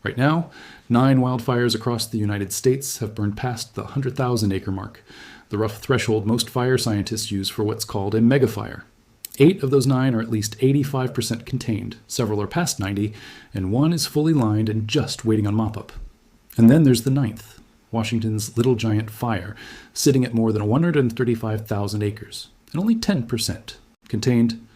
Right now, 9 wildfires across the United States have burned past the 100,000 acre mark, the rough threshold most fire scientists use for what's called a megafire. 8 of those 9 are at least 85% contained, several are past 90, and 1 is fully lined and just waiting on mop-up. And then there's the 9th, Washington's Little Giant Fire, sitting at more than 135,000 acres, and only 10% contained.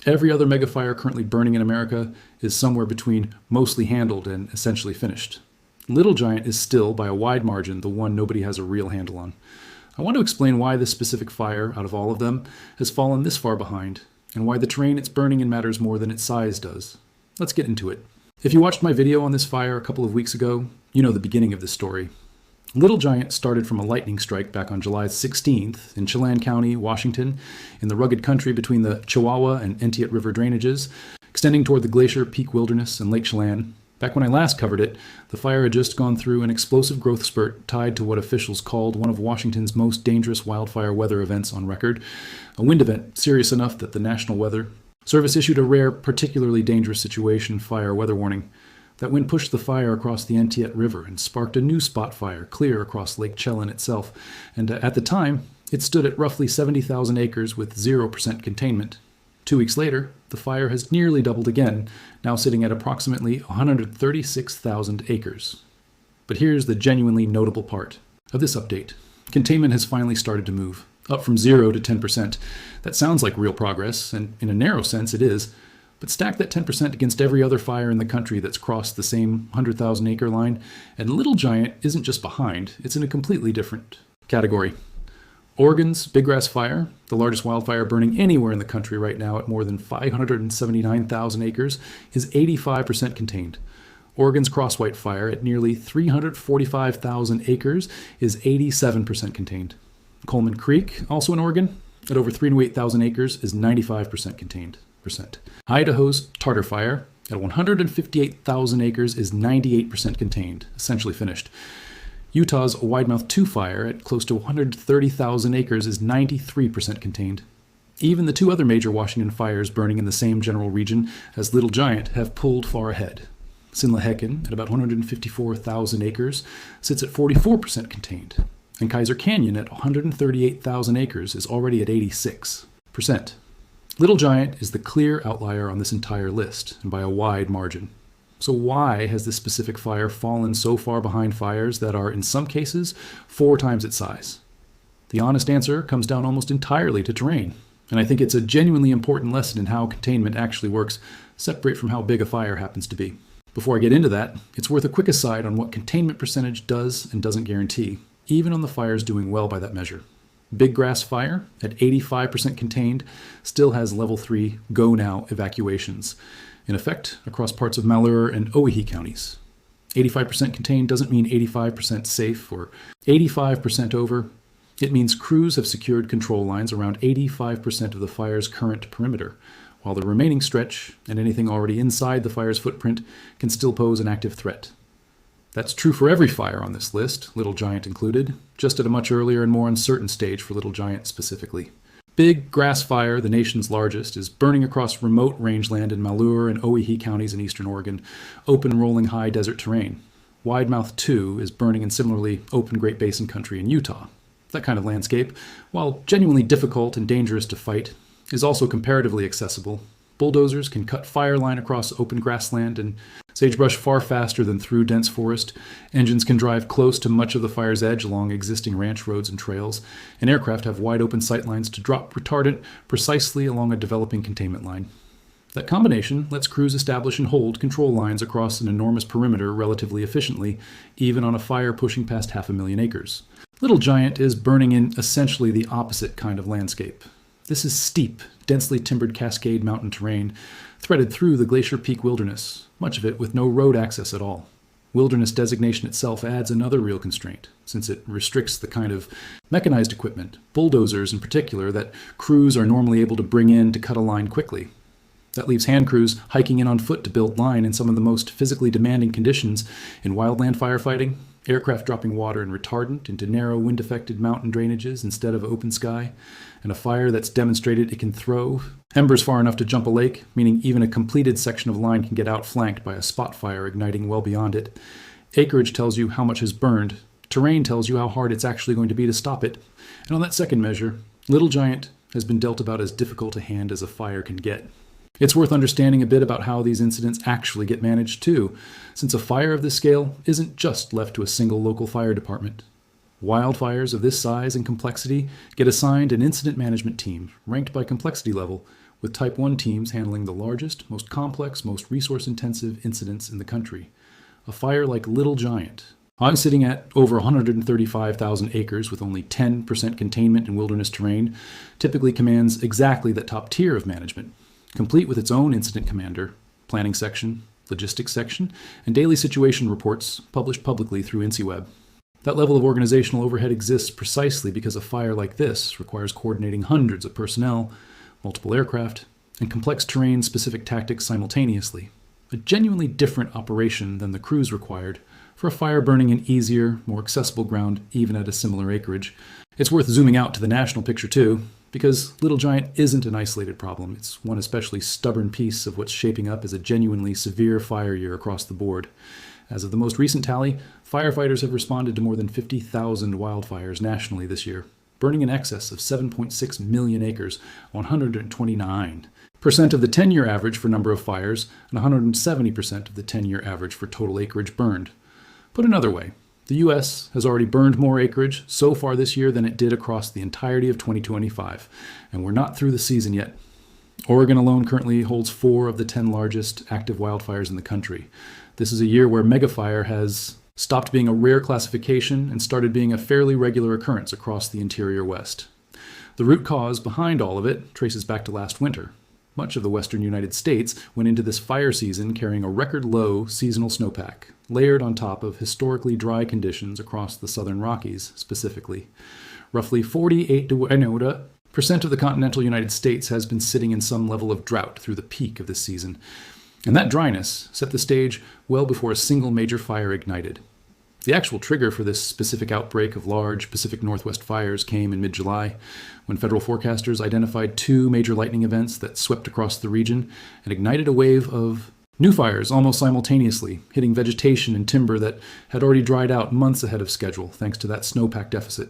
Every other megafire currently burning in America is somewhere between mostly handled and essentially finished. Little Giant is still, by a wide margin, the one nobody has a real handle on. I want to explain why this specific fire, out of all of them, has fallen this far behind, and why the terrain it's burning in matters more than its size does. Let's get into it. If you watched my video on this fire a couple of weeks ago, you know the beginning of this story. Little Giant started from a lightning strike back on July 16th in Chelan County, Washington, in the rugged country between the Chihuahua and Entiat River drainages, extending toward the Glacier Peak Wilderness and Lake Chelan. Back when I last covered it, the fire had just gone through an explosive growth spurt tied to what officials called one of Washington's most dangerous wildfire weather events on record, a wind event serious enough that the National Weather Service issued a rare, particularly dangerous situation fire weather warning. That wind pushed the fire across the Entiat River and sparked a new spot fire clear across Lake Chelan itself, and at the time, it stood at roughly 70,000 acres with 0% containment. 2 weeks later, the fire has nearly doubled again, now sitting at approximately 136,000 acres. But here's the genuinely notable part of this update. Containment has finally started to move, up from 0 to 10%. That sounds like real progress, and in a narrow sense it is. But stack that 10% against every other fire in the country that's crossed the same 100,000 acre line, and Little Giant isn't just behind, it's in a completely different category. Oregon's Big Grass Fire, the largest wildfire burning anywhere in the country right now at more than 579,000 acres, is 85% contained. Oregon's Crosswhite Fire at nearly 345,000 acres is 87% contained. Coleman Creek, also in Oregon, at over 308,000 acres, is 95% contained. Idaho's Tartar Fire at 158,000 acres is 98% contained, essentially finished. Utah's Widemouth 2 Fire at close to 130,000 acres is 93% contained. Even the 2 other major Washington fires burning in the same general region as Little Giant have pulled far ahead. Sinlahekin, at about 154,000 acres, sits at 44% contained, and Kaiser Canyon at 138,000 acres is already at 86%. Little Giant is the clear outlier on this entire list, and by a wide margin. So why has this specific fire fallen so far behind fires that are, in some cases, 4 times its size? The honest answer comes down almost entirely to terrain, and I think it's a genuinely important lesson in how containment actually works, separate from how big a fire happens to be. Before I get into that, it's worth a quick aside on what containment percentage does and doesn't guarantee, even on the fires doing well by that measure. Big Grass Fire, at 85% contained, still has level 3 go now evacuations, in effect across parts of Malheur and Owyhee counties. 85% contained doesn't mean 85% safe or 85% over. It means crews have secured control lines around 85% of the fire's current perimeter, while the remaining stretch and anything already inside the fire's footprint can still pose an active threat. That's true for every fire on this list, Little Giant included, just at a much earlier and more uncertain stage for Little Giant specifically. Big Grass Fire, the nation's largest, is burning across remote rangeland in Malheur and Owyhee counties in eastern Oregon, open rolling high desert terrain. Widemouth 2 is burning in similarly open Great Basin country in Utah. That kind of landscape, while genuinely difficult and dangerous to fight, is also comparatively accessible. Bulldozers can cut fire line across open grassland and sagebrush far faster than through dense forest. Engines can drive close to much of the fire's edge along existing ranch roads and trails, and aircraft have wide open sight lines to drop retardant precisely along a developing containment line. That combination lets crews establish and hold control lines across an enormous perimeter relatively efficiently, even on a fire pushing past 500,000 acres. Little Giant is burning in essentially the opposite kind of landscape. This is steep, densely timbered Cascade Mountain terrain, threaded through the Glacier Peak Wilderness, much of it with no road access at all. Wilderness designation itself adds another real constraint, since it restricts the kind of mechanized equipment, bulldozers in particular, that crews are normally able to bring in to cut a line quickly. That leaves hand crews hiking in on foot to build line in some of the most physically demanding conditions in wildland firefighting aircraft dropping water and retardant into narrow wind-affected mountain drainages instead of open sky, and a fire that's demonstrated it can throw embers far enough to jump a lake, meaning even a completed section of line can get outflanked by a spot fire igniting well beyond it. Acreage tells you how much has burned. Terrain tells you how hard it's actually going to be to stop it. And on that second measure, Little Giant has been dealt about as difficult a hand as a fire can get. It's worth understanding a bit about how these incidents actually get managed too, since a fire of this scale isn't just left to a single local fire department. Wildfires of this size and complexity get assigned an incident management team, ranked by complexity level, with Type 1 teams handling the largest, most complex, most resource-intensive incidents in the country. A fire like Little Giant. I'm sitting at over 135,000 acres with only 10% containment in wilderness terrain, typically commands exactly that top tier of management, complete with its own incident commander, planning section, logistics section, and daily situation reports published publicly through INCIWeb. That level of organizational overhead exists precisely because a fire like this requires coordinating hundreds of personnel, multiple aircraft, and complex terrain-specific tactics simultaneously. A genuinely different operation than the crews required for a fire burning in easier, more accessible ground even at a similar acreage. It's worth zooming out to the national picture too, because Little Giant isn't an isolated problem. It's one especially stubborn piece of what's shaping up as a genuinely severe fire year across the board. As of the most recent tally, firefighters have responded to more than 50,000 wildfires nationally this year, burning in excess of 7.6 million acres, 129% of the 10-year average for number of fires, and 170% of the 10-year average for total acreage burned. Put another way, the U.S. has already burned more acreage so far this year than it did across the entirety of 2025, and we're not through the season yet. Oregon alone currently holds 4 of the 10 largest active wildfires in the country. This is a year where megafire has stopped being a rare classification and started being a fairly regular occurrence across the interior West. The root cause behind all of it traces back to last winter. Much of the western United States went into this fire season carrying a record low seasonal snowpack, layered on top of historically dry conditions across the southern Rockies specifically. Roughly 48% of the continental United States has been sitting in some level of drought through the peak of this season. And that dryness set the stage well before a single major fire ignited. The actual trigger for this specific outbreak of large Pacific Northwest fires came in mid-July, when federal forecasters identified 2 major lightning events that swept across the region and ignited a wave of new fires almost simultaneously, hitting vegetation and timber that had already dried out months ahead of schedule thanks to that snowpack deficit.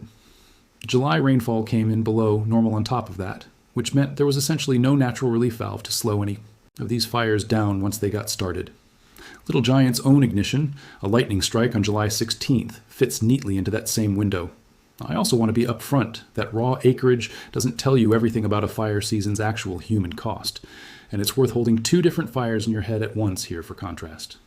July rainfall came in below normal on top of that, which meant there was essentially no natural relief valve to slow any of these fires down once they got started. Little Giant's own ignition, a lightning strike on July 16th, fits neatly into that same window. I also want to be upfront that raw acreage doesn't tell you everything about a fire season's actual human cost, and it's worth holding 2 different fires in your head at once here for contrast.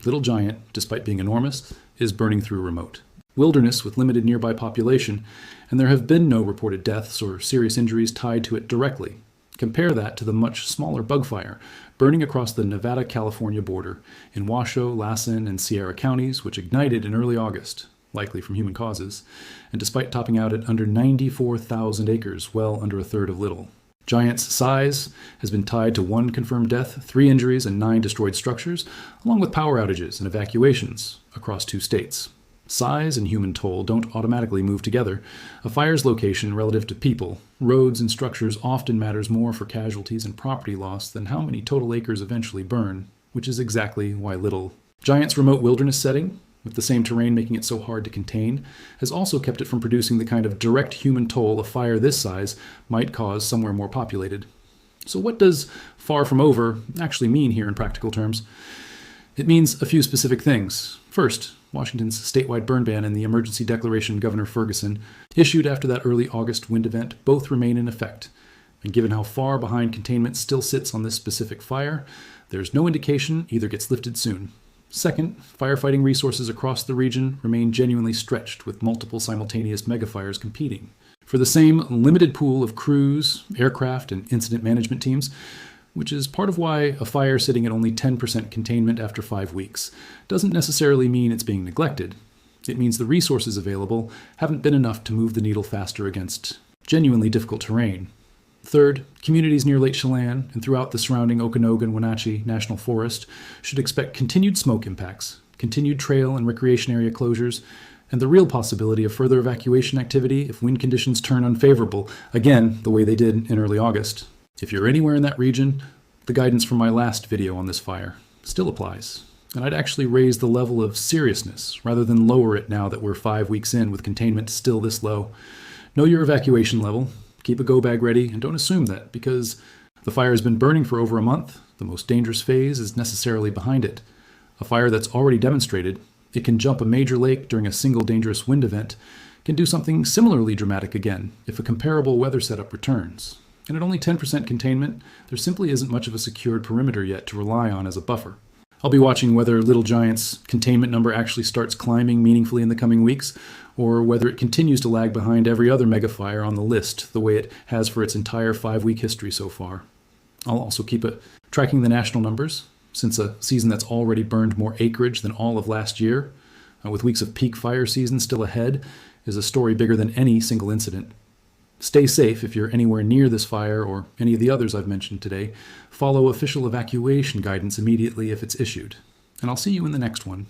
Little Giant, despite being enormous, is burning through remote wilderness with limited nearby population, and there have been no reported deaths or serious injuries tied to it directly. Compare that to the much smaller bug fire burning across the Nevada-California border in Washoe, Lassen, and Sierra counties, which ignited in early August, likely from human causes, and despite topping out at under 94,000 acres, well under a third of Little. Giant's size has been tied to 1 confirmed death, 3 injuries, and 9 destroyed structures, along with power outages and evacuations across 2 states. Size and human toll don't automatically move together. A fire's location relative to people, roads, and structures often matters more for casualties and property loss than how many total acres eventually burn, which is exactly why Little Giant's remote wilderness setting, with the same terrain making it so hard to contain, has also kept it from producing the kind of direct human toll a fire this size might cause somewhere more populated. So what does far from over actually mean here in practical terms? It means a few specific things. First, Washington's statewide burn ban and the emergency declaration Governor Ferguson issued after that early August wind event both remain in effect. And given how far behind containment still sits on this specific fire, there's no indication either gets lifted soon. Second, firefighting resources across the region remain genuinely stretched, with multiple simultaneous megafires competing for the same limited pool of crews, aircraft, and incident management teams, which is part of why a fire sitting at only 10% containment after 5 weeks doesn't necessarily mean it's being neglected. It means the resources available haven't been enough to move the needle faster against genuinely difficult terrain. Third, communities near Lake Chelan and throughout the surrounding Okanogan-Wenatchee National Forest should expect continued smoke impacts, continued trail and recreation area closures, and the real possibility of further evacuation activity if wind conditions turn unfavorable, again, the way they did in early August. If you're anywhere in that region, the guidance from my last video on this fire still applies. And I'd actually raise the level of seriousness rather than lower it now that we're 5 weeks in with containment still this low. Know your evacuation level, keep a go bag ready, and don't assume that because the fire has been burning for over a month, the most dangerous phase is necessarily behind it. A fire that's already demonstrated it can jump a major lake during a single dangerous wind event, can do something similarly dramatic again if a comparable weather setup returns. And at only 10% containment, there simply isn't much of a secured perimeter yet to rely on as a buffer. I'll be watching whether Little Giant's containment number actually starts climbing meaningfully in the coming weeks, or whether it continues to lag behind every other megafire on the list, the way it has for its entire 5-week history so far. I'll also keep tracking the national numbers, since a season that's already burned more acreage than all of last year, with weeks of peak fire season still ahead, is a story bigger than any single incident. Stay safe if you're anywhere near this fire or any of the others I've mentioned today. Follow official evacuation guidance immediately if it's issued. And I'll see you in the next one.